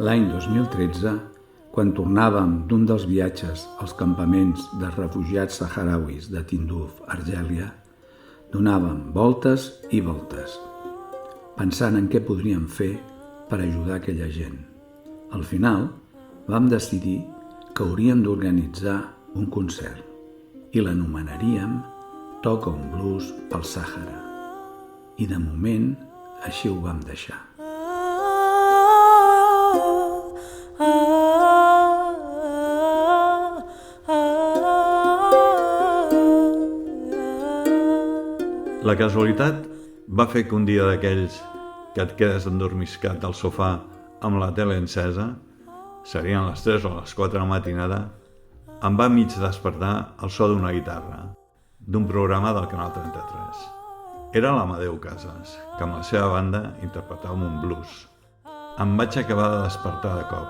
L'any 2013, quan tornàvem d'un dels viatges als campaments dels refugiats saharauis de Tindouf, Argèlia, donàvem voltes i voltes, pensant en què podríem fer per ajudar aquella gent. Al final, vam decidir que hauríem d'organitzar un concert i l'anomenaríem Toca un blues pel Sàhara. I de moment, així ho vam deixar. La casualitat va fer que un dia d'aquells que et quedes endormiscat al sofà amb la tele encesa, serien les 3 o les 4 de la matinada, em va mig despertar el so d'una guitarra, d'un programa del Canal 33. Era l'Amadeu Casas, que amb la seva banda interpretava un blues. Em vaig acabar de despertar de cop.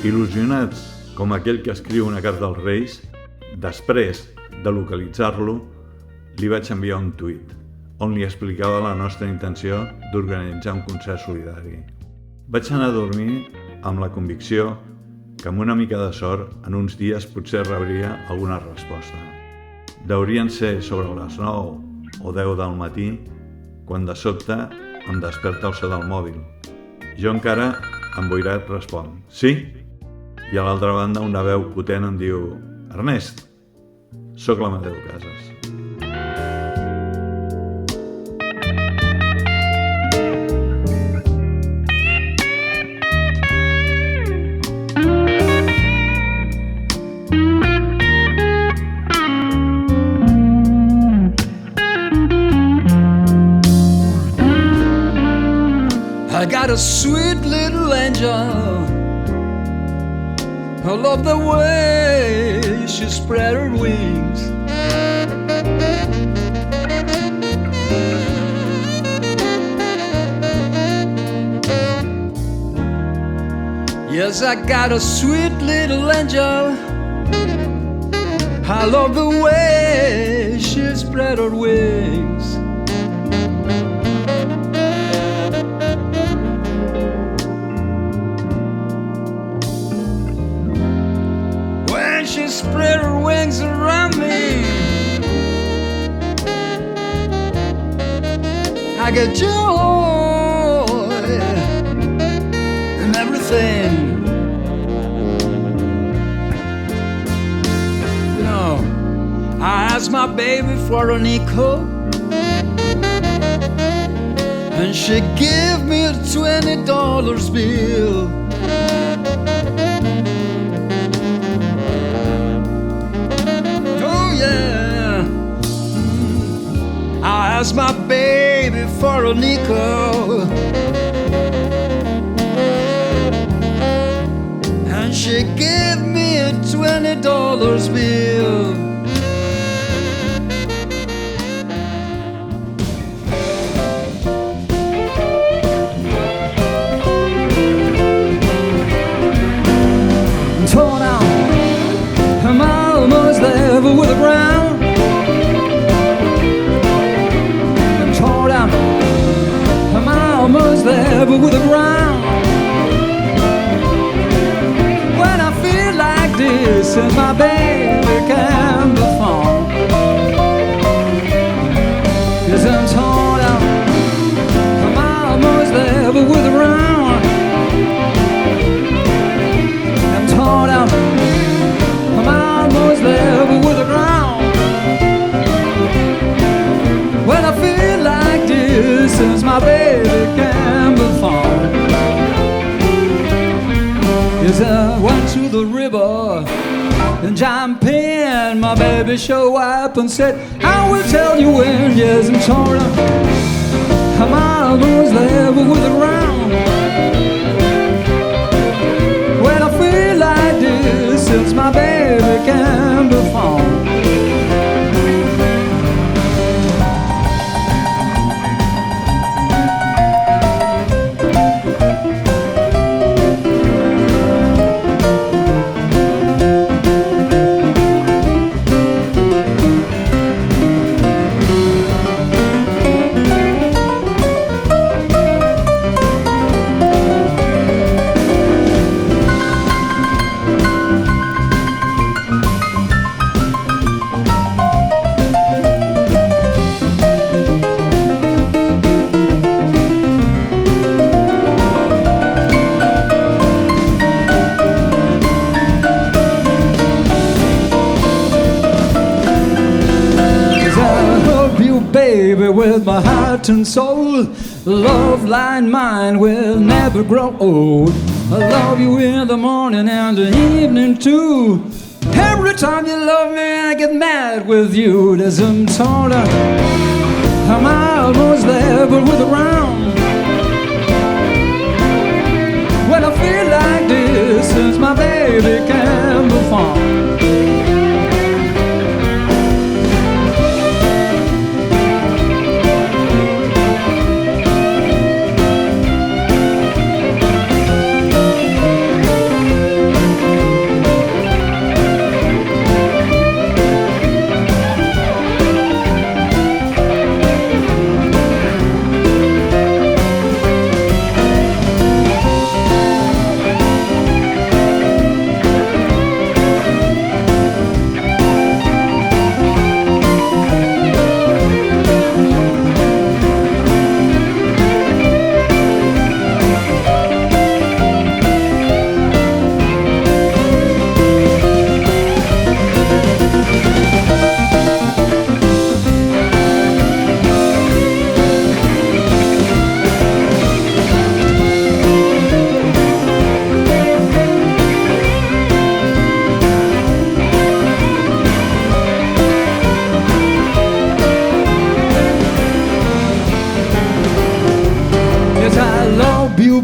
Il·lusionat com aquell que escriu una carta als Reis, després de localitzar-lo, li vaig enviar un tuit on li explicava la nostra intenció d'organitzar un concert solidari. Vaig anar a dormir amb la convicció que amb una mica de sort en uns dies potser rebria alguna resposta. Deurien ser sobre les 9 o 10 del matí quan de sobte em desperta el so del mòbil. Jo encara, emboirat, responc «Sí?» i a l'altra banda una veu potent em diu «Ernest, sóc l'Amadeu Casas». I got a sweet little angel. I love the way she spread her wings. Yes, I got a sweet little angel. I love the way she spread her wings. She spread her wings around me. I get joy in everything. You know, I asked my baby for an echo, and she gave me a $20 bill. I asked my baby for a nickel, and she gave me a $20 bill. Torn out, I'm almost there with the ground. Almost there, but with the ground. When I feel like this, and my baby can perform, 'cause I'm torn out, I'm almost there, but with the ground. I'm torn out, I'm almost there, but with the ground. When I feel like this, since my baby can perform. Yes, I went to the river and jumped in. My baby showed up and said, I will tell you when. Yes, I'm torn up, I'm almost there, but with the ground. When I feel like this, since my baby can perform. baby with my heart and soul. Love line mine will never grow old. I love you in the morning and the evening too. Every time you love me, I get mad with you. There's some sort of, I'm almost there, but with a round. When I feel like this, since my baby can be found.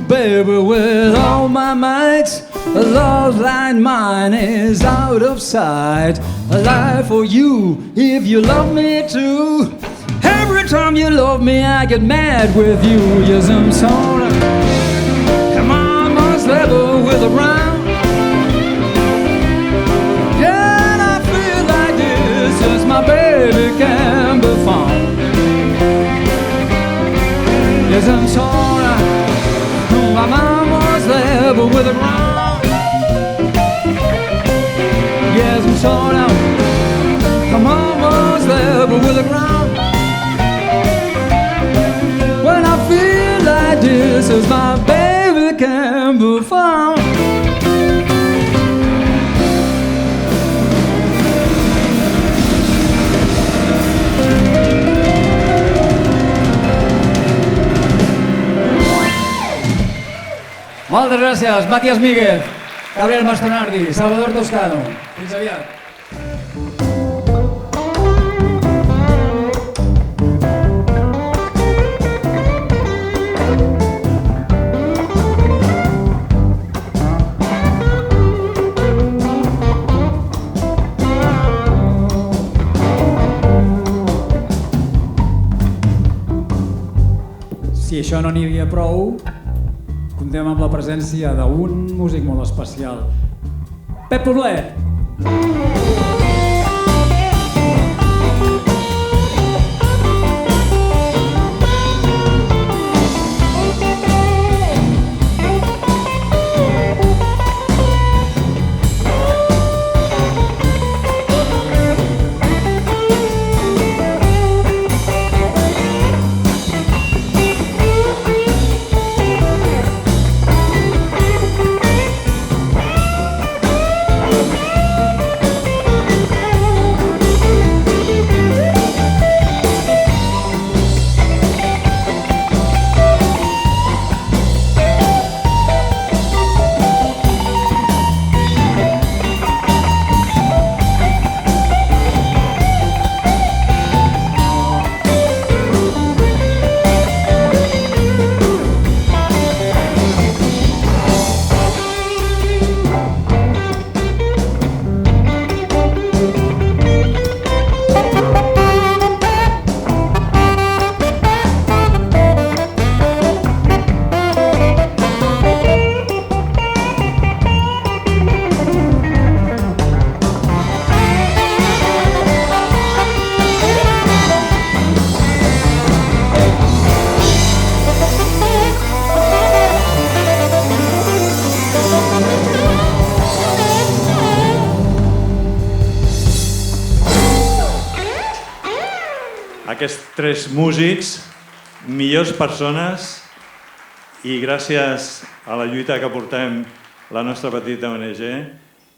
Baby, with all my might, a love line mine is out of sight. A life for you if you love me too. Every time you love me, I get mad with you. Yes, I'm sorry. Am I much level with a round? Yeah, I feel like this since my baby can be found. Yes, I'm sorry. I'm almost level with a round. Yes, I'm sorry now. I'm almost level with the ground. When I feel like this, as my baby can be found. Moltes gràcies, Matías Míguez, Gabriel Mastonardi, Salvador Toscano. Fins aviat. Si això no n'hi havia prou, comptem amb la presència d'un músic molt especial, Pep Poblet. Aquests tres músics, millors persones, i gràcies a la lluita que portem la nostra petita ONG,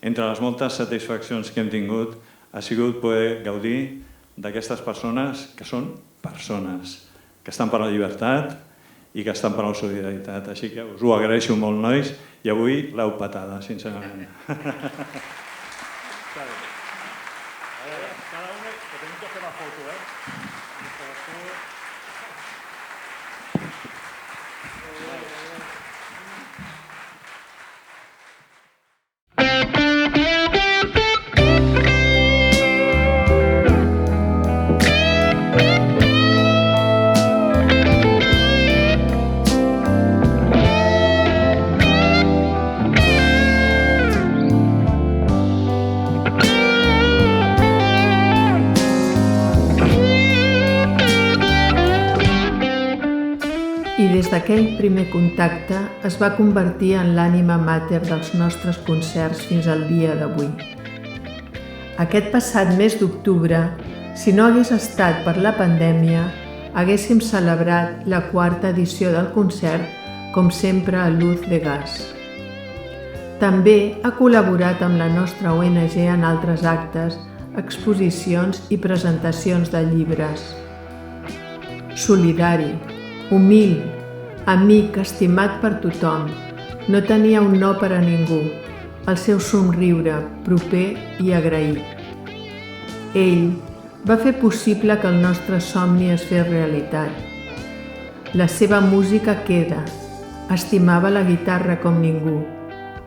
entre les moltes satisfaccions que hem tingut, ha sigut poder gaudir d'aquestes persones que són persones que estan per la llibertat i que estan per la solidaritat. Així que us ho agraeixo molt, nois, i avui l'heu patada, sincerament. I des d'aquell primer contacte es va convertir en l'ànima mater dels nostres concerts fins al dia d'avui. Aquest passat mes d'octubre, si no hagués estat per la pandèmia, haguéssim celebrat la 4ª edició del concert, com sempre a Luz de Gas. També ha col·laborat amb la nostra ONG en altres actes, exposicions i presentacions de llibres. Solidari, humil, amic, estimat per tothom, no tenia un no per a ningú, el seu somriure, proper i agraït. Ell va fer possible que el nostre somni es fes realitat. La seva música queda, estimava la guitarra com ningú,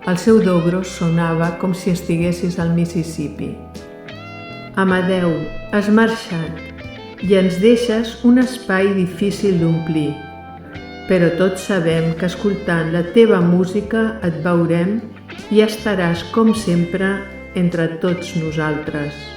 el seu dobro sonava com si estiguessis al Mississippi. Amadeu, has marxat i ens deixes un espai difícil d'omplir, però tots sabem que escoltant la teva música et veurem i estaràs com sempre entre tots nosaltres.